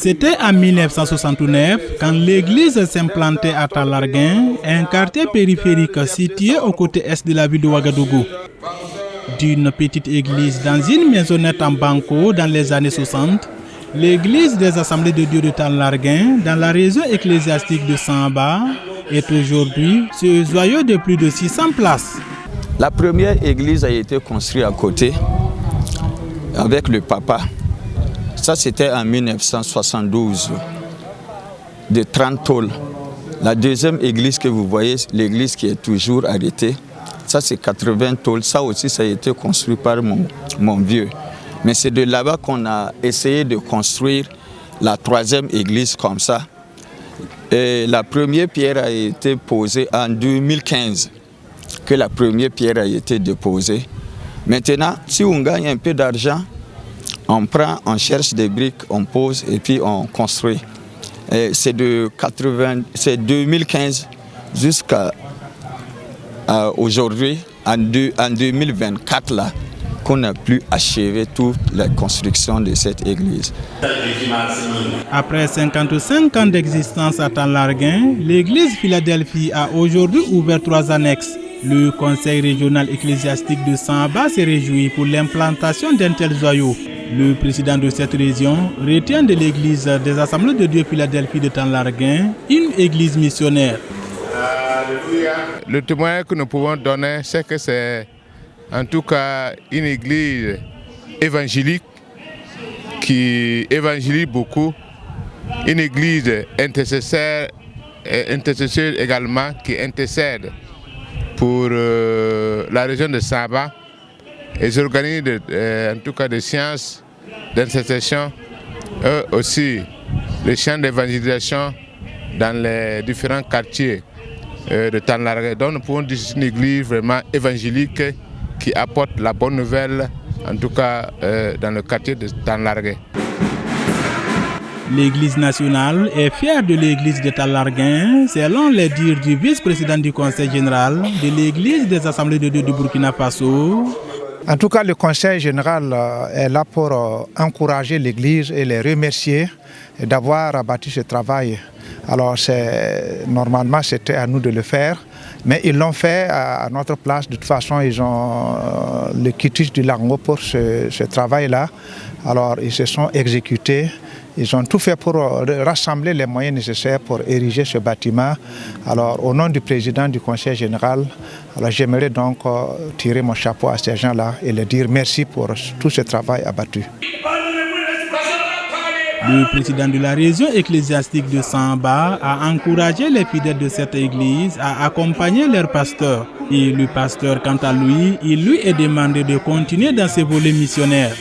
C'était en 1969 quand l'église s'implantait à Talarguin, un quartier périphérique situé au côté est de la ville de Ouagadougou. D'une petite église dans une maisonnette en banco dans les années 60, l'église des Assemblées de Dieu de Talarguin, dans la région ecclésiastique de Samba, est aujourd'hui ce joyau de plus de 600 places. La première église a été construite à côté avec le papa. Ça, c'était en 1972, de 30 tôles. La deuxième église que vous voyez, l'église qui est toujours arrêtée, ça c'est 80 tôles. Ça aussi, ça a été construit par mon vieux. Mais c'est de là-bas qu'on a essayé de construire la troisième église comme ça. Et la première pierre a été posée en 2015, que la première pierre a été déposée. Maintenant, si on gagne un peu d'argent, on prend, on cherche des briques, on pose et puis on construit. C'est de 2015 jusqu'à aujourd'hui, en 2024, là, qu'on a pu achever toute la construction de cette église. Après 55 ans d'existence à Talarguin, l'église Philadelphie a aujourd'hui ouvert 3 annexes. Le conseil régional ecclésiastique de Samba se réjouit pour l'implantation d'un tel joyau. Le président de cette région retient de l'église des Assemblées de Dieu Philadelphie de Talarguin une église missionnaire. Le témoignage que nous pouvons donner, c'est que c'est en tout cas une église évangélique qui évangélise beaucoup, une église intercesseur également qui intercède pour la région de Saba. Et j'organise en tout cas des séances d'intercession, aussi les séances d'évangélisation dans les différents quartiers de Talarguin. Donc nous pouvons dire que c'est une église vraiment évangélique qui apporte la bonne nouvelle, en tout cas dans le quartier de Talarguin. L'église nationale est fière de l'église de Talarguin, selon les dires du vice-président du conseil général de l'église des Assemblées de Dieu du Burkina Faso. En tout cas, le conseil général est là pour encourager l'église et les remercier d'avoir abattu ce travail. Alors normalement c'était à nous de le faire, mais ils l'ont fait à notre place. De toute façon, ils ont le quitus du Lango pour ce travail-là. Alors ils se sont exécutés. Ils ont tout fait pour rassembler les moyens nécessaires pour ériger ce bâtiment. Alors, au nom du président du conseil général, j'aimerais donc tirer mon chapeau à ces gens-là et leur dire merci pour tout ce travail abattu. Le président de la région ecclésiastique de Samba a encouragé les fidèles de cette église à accompagner leur pasteur. Et le pasteur, quant à lui, il lui est demandé de continuer dans ses volets missionnaires.